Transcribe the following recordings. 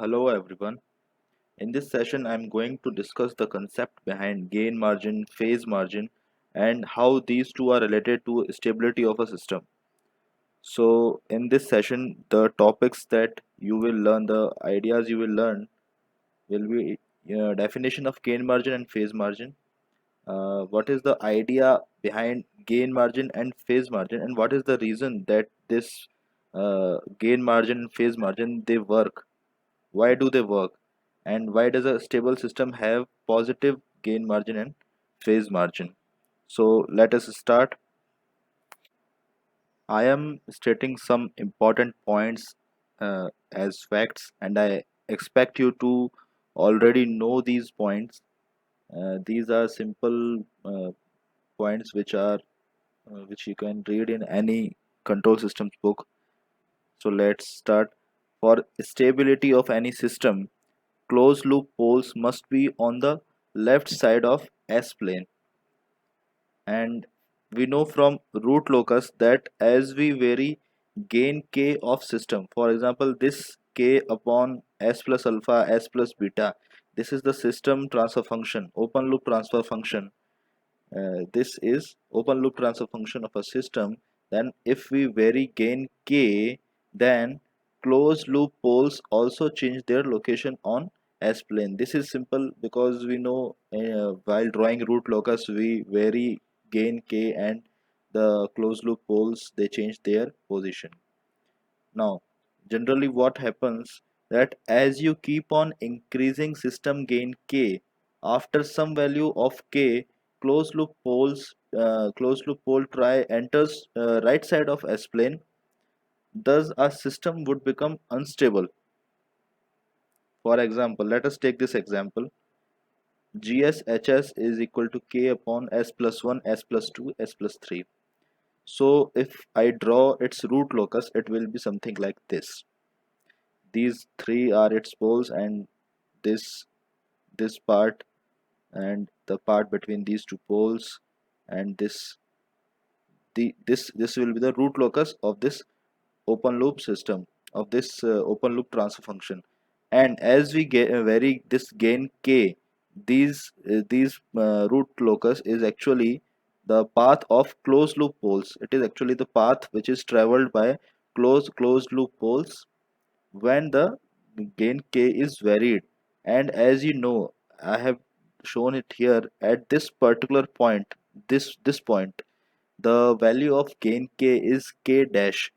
Hello everyone. In this session, I'm going to discuss the concept behind gain margin, phase margin, and how these two are related to stability of a system. So, in this session, the topics that you will learn, the ideas you will learn, will be definition of gain margin and phase margin. What is the idea behind gain margin and phase margin, and what is the reason that this gain margin and phase margin they work? Why do they work? And why does a stable system have positive gain margin and phase margin? So let us start. I am stating some important points as facts, and I expect you to already know these points. These are simple points which you can read in any control systems book. So let's start. For stability of any system, closed loop poles must be on the left side of S plane, and we know from root locus that as we vary gain k of system, for example this k upon s plus alpha s plus beta, this is the system transfer function, open loop transfer function. This is open loop transfer function of a system. Then if we vary gain k, then closed loop poles also change their location on S plane. This is simple because we know while drawing root locus we vary gain k, and the closed loop poles they change their position. Now, generally what happens that as you keep on increasing system gain k, after some value of k, closed loop pole try enters right side of S plane. Thus, a system would become unstable. For example, let us take this example. GSHS is equal to k upon s plus 1, s plus 2, s plus 3. So if I draw its root locus, it will be something like this. These three are its poles, and this this part and the part between these two poles, and this will be the root locus of this open loop system, of this open loop transfer function. And as we get vary this gain k, these root locus is actually the path of closed loop poles. It is actually the path which is traveled by closed loop poles when the gain k is varied. And as you know, I have shown it here at this particular point, this point, the value of gain k is k dash.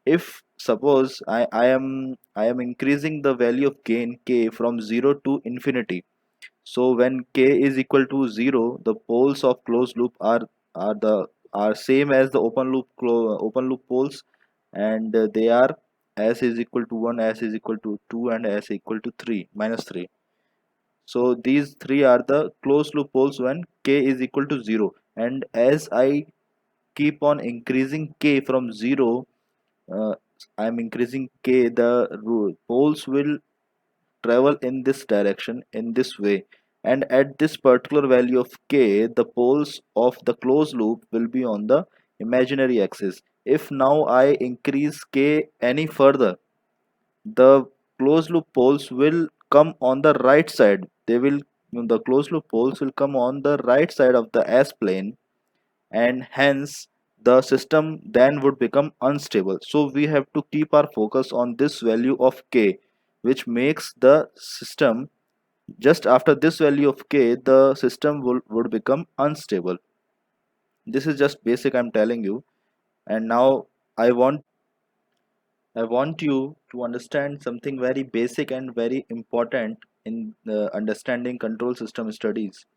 If suppose I am increasing the value of gain k from 0 to infinity, so when k is equal to 0, the poles of closed loop are the are same as the open loop poles, and they are s is equal to 1, s is equal to 2, and s equal to 3 minus 3. So these three are the closed loop poles when k is equal to 0. And as I keep on increasing k from 0, uh, I'm increasing k, the poles will travel in this direction, in this way. And at this particular value of k, the poles of the closed loop will be on the imaginary axis. If now I increase k any further, the closed loop poles will come on the right side. The closed loop poles will come on the right side of the S plane, and hence the system then would become unstable. So we have to keep our focus on this value of k, which makes the system, just after this value of k, the system would become unstable. This is just basic I'm telling you. And now i want I want you to understand something very basic and very important in understanding control system studies.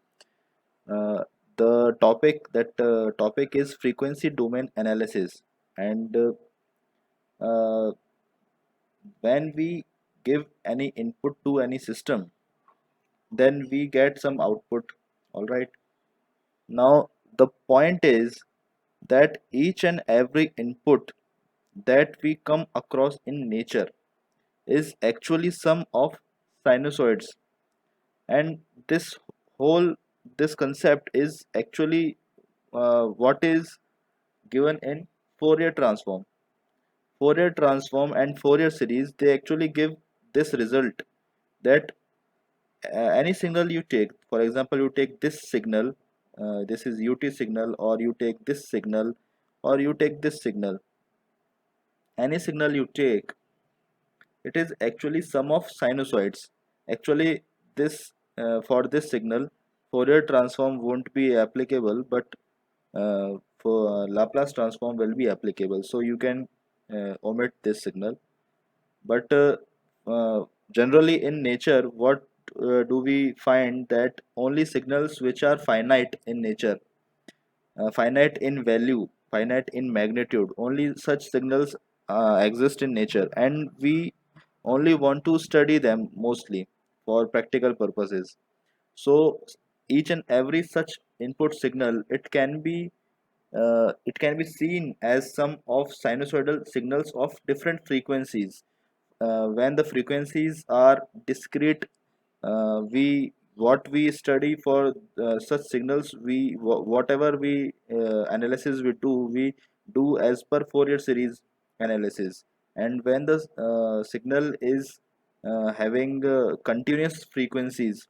Uh, the topic is frequency domain analysis, and uh, when we give any input to any system, then we get some output. All right. Now the point is that each and every input that we come across in nature is actually sum of sinusoids, and whole this concept is actually what is given in Fourier transform. Fourier transform and Fourier series, they actually give this result that any signal you take, for example, you take this signal, this is UT signal, or you take this signal, or you take this signal, any signal you take, it is actually sum of sinusoids. Actually, this for this signal, Fourier transform won't be applicable, but for Laplace transform will be applicable. So you can omit this signal. But generally in nature, what do we find that only signals which are finite in nature, finite in value, finite in magnitude, only such signals exist in nature, and we only want to study them mostly for practical purposes. So each and every such input signal, it can be seen as some of sinusoidal signals of different frequencies. When the frequencies are discrete, we what we study for such signals, whatever we analysis we do as per Fourier series analysis. And when the signal is having continuous frequencies,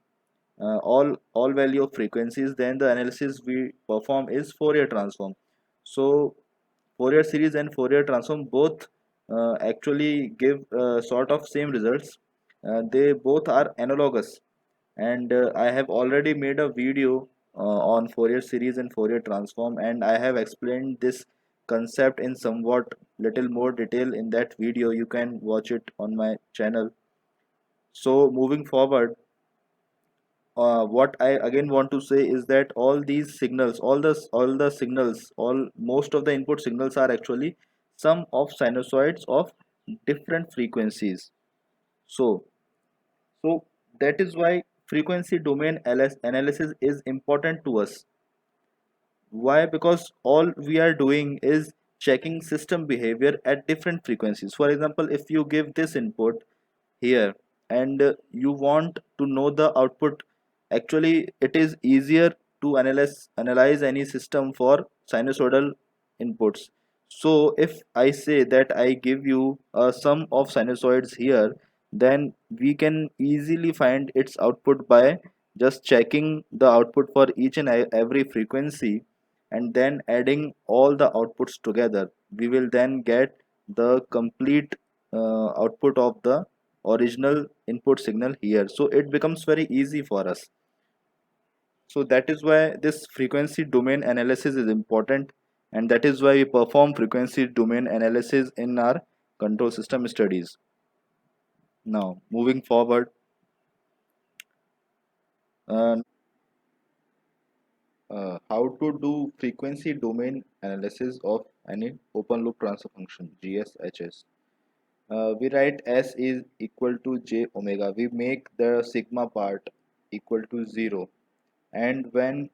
all value of frequencies, then the analysis we perform is Fourier transform. So Fourier series and Fourier transform both actually give sort of same results. They both are analogous, and I have already made a video on Fourier series and Fourier transform, and I have explained this concept in somewhat little more detail in that video. You can watch it on my channel. So moving forward, what I again want to say is that all these signals, all the signals, all most of the input signals are actually sum of sinusoids of different frequencies. So, so that is why frequency domain analysis is important to us. Why? Because all we are doing is checking system behavior at different frequencies. For example, if you give this input here, and you want to know the output, actually it is easier to analyze any system for sinusoidal inputs. So if I say that I give you a sum of sinusoids here, then we can easily find its output by just checking the output for each and every frequency, and then adding all the outputs together. We will then get the complete output of the original input signal here. So it becomes very easy for us. So that is why this frequency domain analysis is important, and that is why we perform frequency domain analysis in our control system studies. Now moving forward, uh, how to do frequency domain analysis of any open loop transfer function, GSHS. We write S is equal to J omega. We make the sigma part equal to 0. And when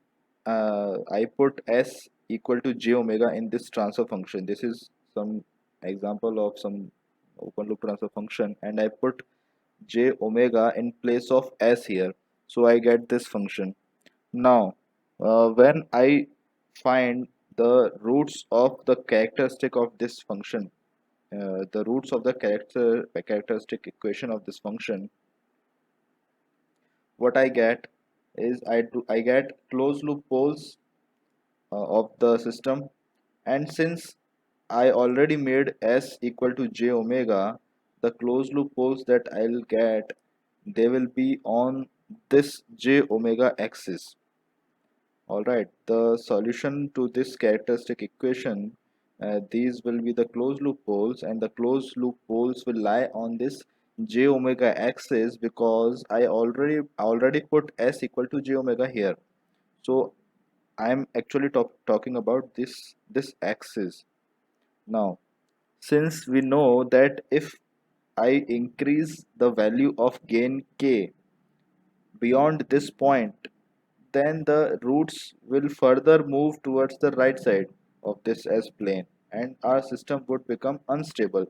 I put S equal to J omega in this transfer function, this is some example of some open loop transfer function, and I put J omega in place of S here. So I get this function. Now, when I find the roots of the characteristic of this function, the roots of the characteristic equation of this function, what I get is I get closed loop poles of the system, and since I already made S equal to J omega, the closed loop poles that I'll get, they will be on this J omega axis. Alright, the solution to this characteristic equation, these will be the closed loop poles, and the closed loop poles will lie on this J omega axis because I already put S equal to J omega here. So I am actually talking about this axis. Now, since we know that if I increase the value of gain k beyond this point, then the roots will further move towards the right side of this S plane, and our system would become unstable.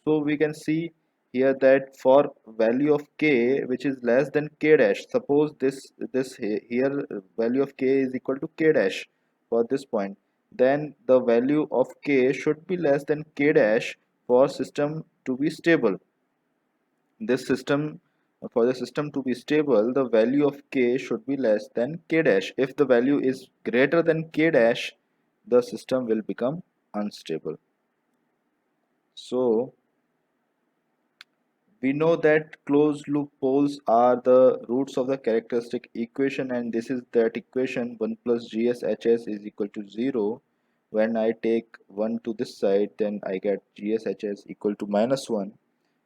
So we can see here that for value of k which is less than k dash, suppose here value of k is equal to k dash for this point, then the value of k should be less than k dash for system to be stable. this system, for the system to be stable, the value of k should be less than k dash. If the value is greater than k dash, the system will become unstable. So we know that closed loop poles are the roots of the characteristic equation, and this is that equation 1 plus GSHS is equal to 0. When I take 1 to this side, then I get GSHS equal to minus 1.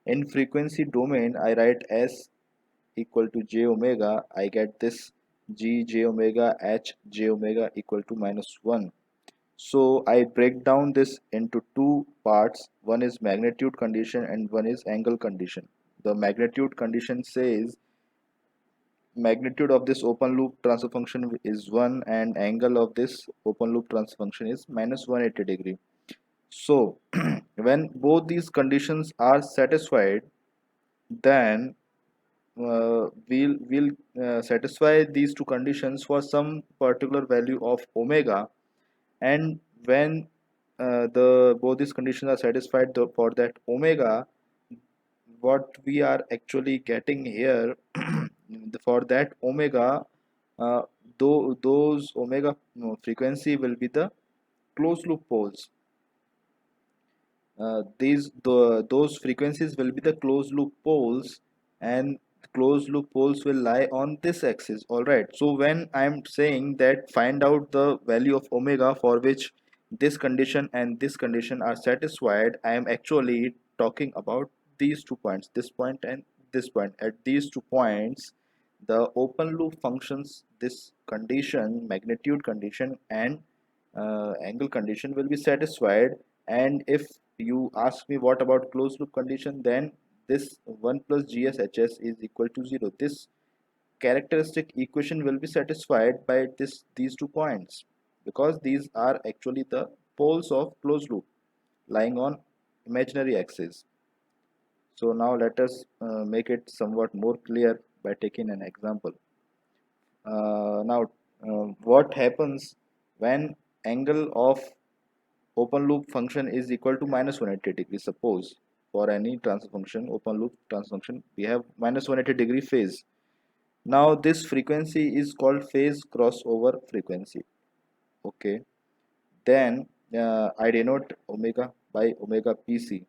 In frequency domain, I write S equal to j omega. I get this G j omega H j omega equal to minus 1. So I break down this into two parts. One is magnitude condition and one is angle condition. The magnitude condition says magnitude of this open loop transfer function is 1 and angle of this open loop transfer function is minus 180 degree. So when both these conditions are satisfied, then we'll satisfy these two conditions for some particular value of omega, and when the both these conditions are satisfied for that omega, what we are actually getting here for that omega, uh, those omega frequency will be the closed loop poles. Those frequencies will be the closed loop poles, and closed loop poles will lie on this axis. All right, so when I'm saying that find out the value of omega for which this condition and this condition are satisfied, I am actually talking about these 2 points, this point and this point. At these 2 points, the open loop functions, this condition, magnitude condition and angle condition will be satisfied. And if you ask me what about closed loop condition, then this 1 plus GSHS is equal to 0. This characteristic equation will be satisfied by these 2 points, because these are actually the poles of closed loop lying on imaginary axis. So now let us make it somewhat more clear by taking an example. Now, what happens when angle of open loop function is equal to minus 180 degree? Suppose for any transfer function, open loop transfer function, we have minus 180 degree phase. Now this frequency is called phase crossover frequency. Okay, then I denote omega by omega pc.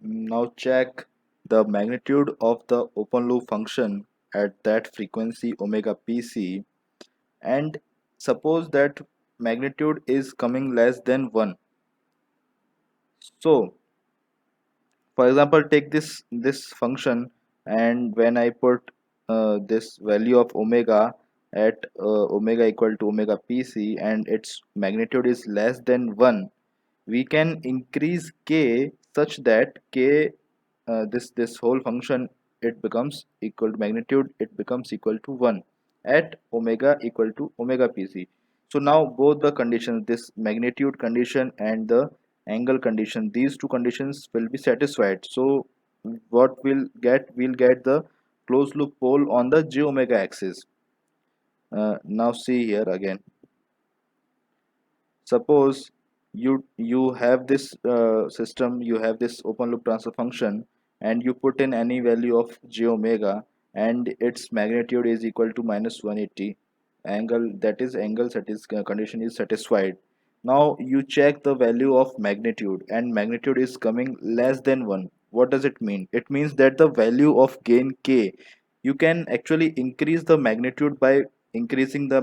Now check the magnitude of the open loop function at that frequency omega pc, and suppose that magnitude is coming less than 1. So for example, take this function, and when I put this value of omega at omega equal to omega pc and its magnitude is less than 1, we can increase k such that k, this whole function, it becomes equal to magnitude, it becomes equal to 1 at omega equal to omega pc. So now both the conditions, this magnitude condition and the angle condition, these two conditions will be satisfied. So what we'll get the closed loop pole on the j omega axis. Now see here again, suppose you have this system, you have this open loop transfer function, and you put in any value of j omega, and its magnitude is equal to minus 180. Angle, that is angle condition is satisfied. Now you check the value of magnitude, and magnitude is coming less than 1. What does it mean? It means that the value of gain k, you can actually increase the magnitude by increasing the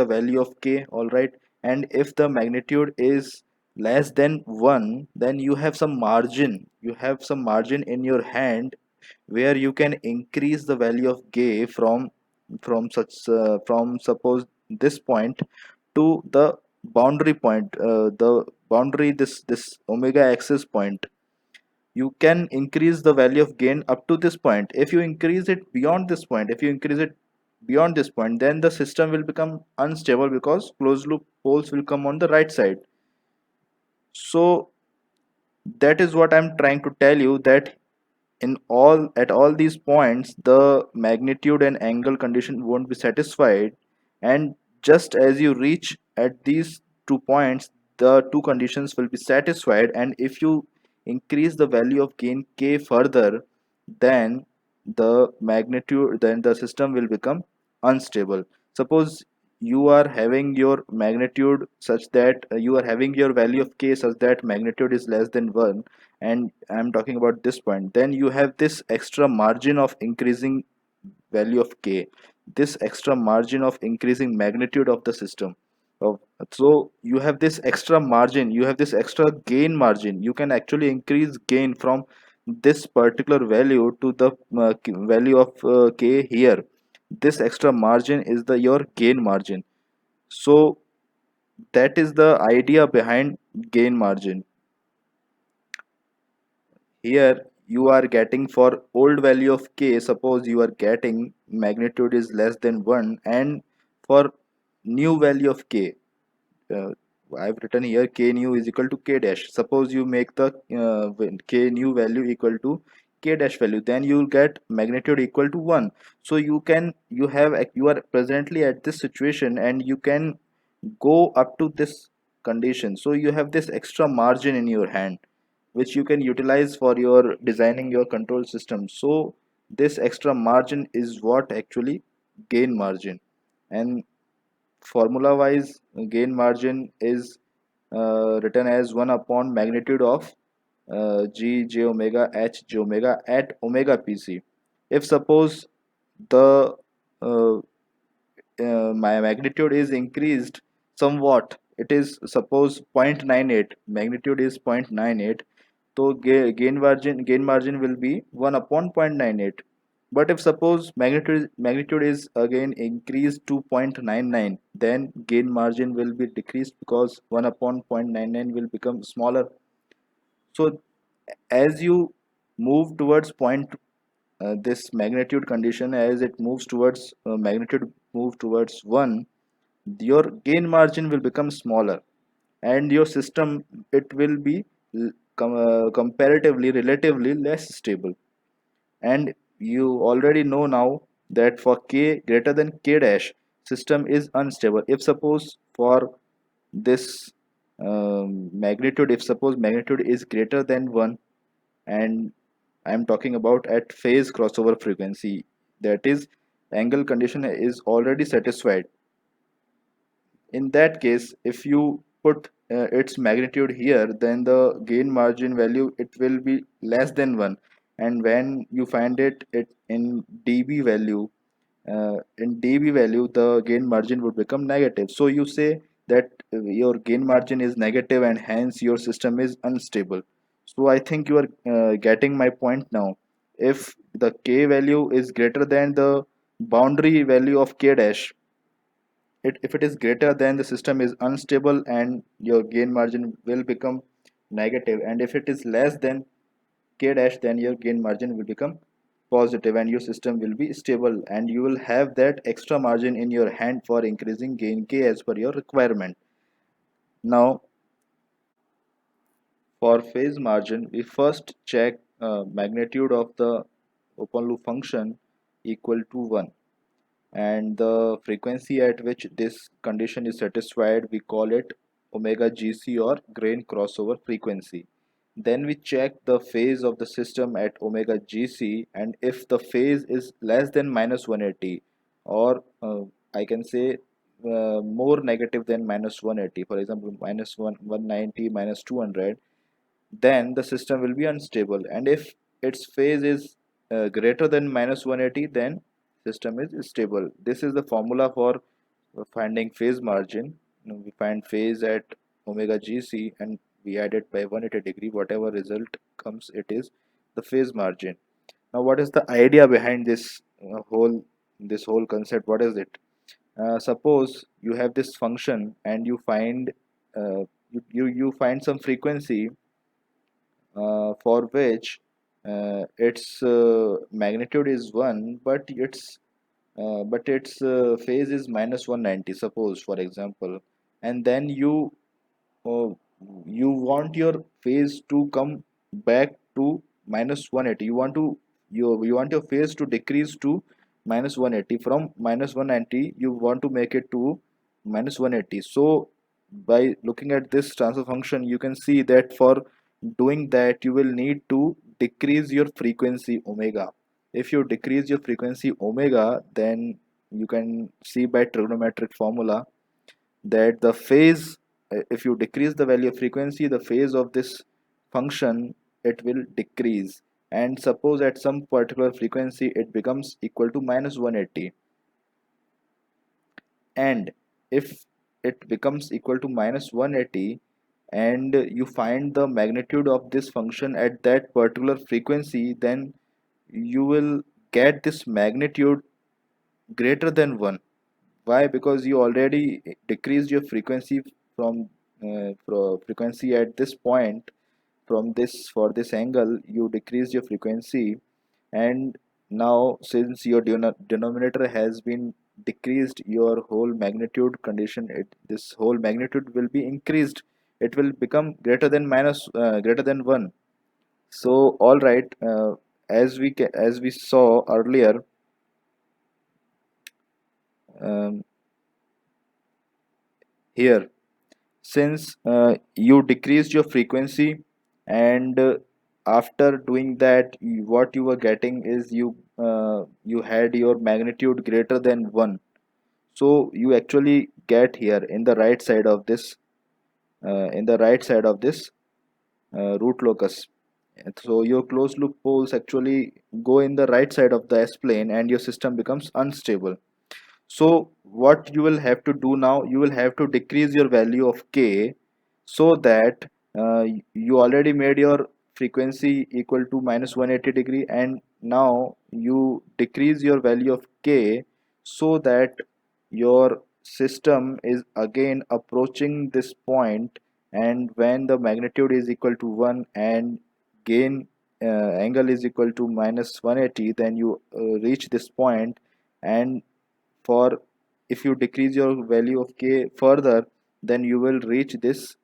value of k. All right, and if the magnitude is less than 1, then you have some margin in your hand where you can increase the value of k from suppose this point to the boundary point, the boundary, this omega axis point. You can increase the value of gain up to this point. If you increase it beyond this point, if you increase it beyond this point, then the system will become unstable, because closed loop poles will come on the right side. So that is what I'm trying to tell you, that at all these points the magnitude and angle condition won't be satisfied, and just as you reach at these 2 points, the two conditions will be satisfied, and if you increase the value of gain k further, then the system will become unstable. Suppose you are having your magnitude such that you are having your value of k such that magnitude is less than 1, and I'm talking about this point, then you have this extra margin of increasing value of k, this extra margin of increasing magnitude of the system of, so you have this extra margin, you have this extra gain margin, you can actually increase gain from this particular value to the value of k here. This extra margin is the your gain margin. So that is the idea behind gain margin. Here you are getting for old value of k, suppose you are getting magnitude is less than 1, and for new value of k, uh, I've written here k new is equal to k dash. Suppose you make the k new value equal to k dash value, then you will get magnitude equal to 1. So you are presently at this situation, and you can go up to this condition. So you have this extra margin in your hand, which you can utilize for your designing your control system. So this extra margin is what actually gain margin. And formula wise, gain margin is written as 1 upon magnitude of g j omega h j omega at omega pc. If suppose the my magnitude is increased somewhat, it is suppose 0.98, magnitude is 0.98, so gain margin will be 1 upon 0.98. But if suppose magnitude is again increased to 0.99, then gain margin will be decreased because 1 upon 0.99 will become smaller. So as you move towards this magnitude condition, as it moves towards magnitude move towards 1, your gain margin will become smaller, and your system, it will be comparatively relatively less stable. And you already know now that for k greater than k dash, system is unstable. If suppose for this magnitude, if suppose magnitude is greater than 1, and I'm talking about at phase crossover frequency, that is angle condition is already satisfied. In that case, if you put its magnitude here, then the gain margin value, it will be less than 1. And when you find it in dB value, the gain margin would become negative. So you say that your gain margin is negative, and hence your system is unstable. So I think you are getting my point now. If the k value is greater than the boundary value of k dash, if it is greater, then the system is unstable and your gain margin will become negative. And if it is less than k dash, then your gain margin will become positive and your system will be stable, and you will have that extra margin in your hand for increasing gain k as per your requirement. Now for phase margin, we first check magnitude of the open loop function equal to 1, and the frequency at which this condition is satisfied, we call it omega gc, or grain crossover frequency. Then we check the phase of the system at omega gc, and if the phase is less than minus 180, or I can say more negative than minus 180, for example minus 190, minus 200, then the system will be unstable. And if its phase is greater than minus 180, then system is stable. This is the formula for finding phase margin. We find phase at omega gc, and we add it by 180 degree. Whatever result comes, it is the phase margin. Now what is the idea behind this whole concept? What is it? Suppose you have this function, and you find you find some frequency for which its magnitude is 1, but its phase is minus 190, suppose, for example. And then uh, you want your phase to come back to minus 180. You want your phase to decrease to minus 180. From minus 190 you want to make it to minus 180. So by looking at this transfer function, you can see that for doing that you will need to decrease your frequency omega. If you decrease your frequency omega, then you can see by trigonometric formula that the phase, if you decrease the value of frequency, the phase of this function, it will decrease. And suppose at some particular frequency it becomes equal to minus 180, and if it becomes equal to minus 180 and you find the magnitude of this function at that particular frequency, then you will get this magnitude greater than 1. Why? Because you already decreased your frequency from frequency at this point. From this, for this angle you decrease your frequency, and now since your denominator has been decreased, your whole magnitude condition, this whole magnitude will be increased. It will become greater than greater than 1. So all right, as we saw earlier, um, here, since you decreased your frequency, and after doing that, what you were getting is you had your magnitude greater than 1. So you actually get here in the right side of this, root locus. So your closed loop poles actually go in the right side of the S plane and your system becomes unstable. So what you will have to do now, you will have to decrease your value of k, so that you already made your frequency equal to minus 180 degree, and now you decrease your value of k so that your system is again approaching this point, and when the magnitude is equal to 1 and gain angle is equal to minus 180, then you reach this point. And for, if you decrease your value of k further, then you will reach this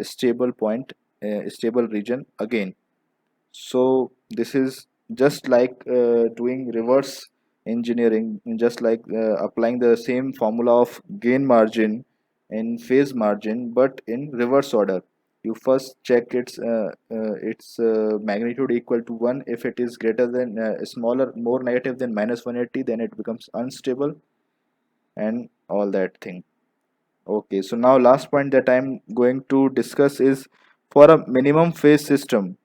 stable point, stable region again. So this is just like doing reverse engineering, just like applying the same formula of gain margin in phase margin, but in reverse order. You first check its magnitude equal to 1. If it is greater than, smaller, more negative than minus 180, then it becomes unstable, and all that thing. Okay, so now last point that I'm going to discuss is, for a minimum phase system,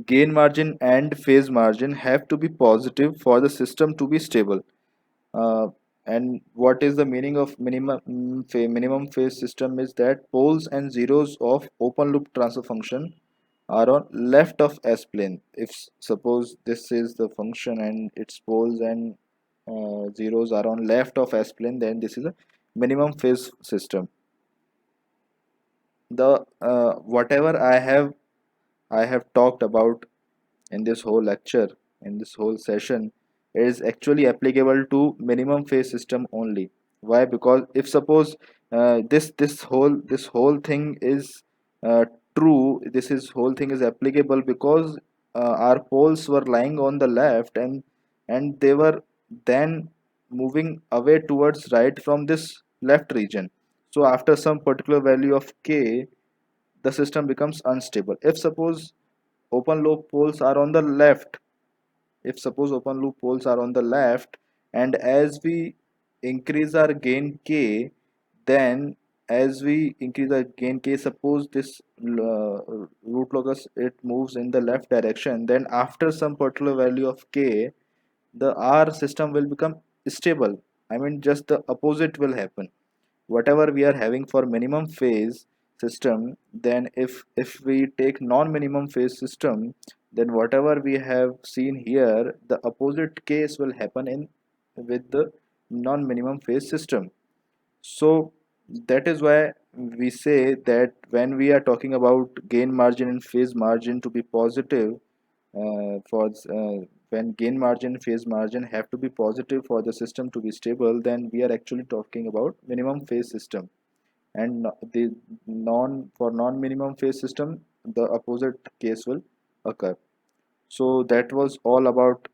gain margin and phase margin have to be positive for the system to be stable. Uh, and what is the meaning of minimum phase system is that poles and zeros of open loop transfer function are on left of S plane. If suppose this is the function and its poles and zeros are on left of S plane, then this is a minimum phase system. The whatever I have talked about in this whole lecture, in this whole session, is actually applicable to minimum phase system only. Why? Because if suppose this whole thing is uh, true, this is whole thing is applicable because our poles were lying on the left, and they were then moving away towards right from this left region. So after some particular value of k, the system becomes unstable. If suppose open loop poles are on the left, if suppose open loop poles are on the left, and as we increase our gain k, then as we increase our gain k, suppose this root locus, it moves in the left direction, then after some particular value of k, the our system will become stable. I mean, just the opposite will happen. Whatever we are having for minimum phase system, then if we take non-minimum phase system, then whatever we have seen here, the opposite case will happen in with the non-minimum phase system. So that is why we say that when we are talking about gain margin and phase margin to be positive, for when gain margin phase margin have to be positive for the system to be stable, then we are actually talking about minimum phase system. And the non for non minimum phase system, the opposite case will occur. So that was all about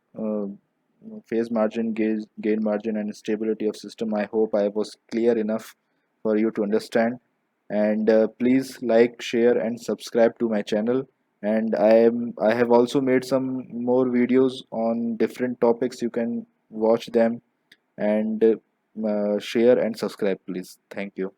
phase margin, gain margin, and stability of system. I hope I was clear enough for you to understand. And please like, share, and subscribe to my channel. And I have also made some more videos on different topics. You can watch them, and share and subscribe, please. Thank you.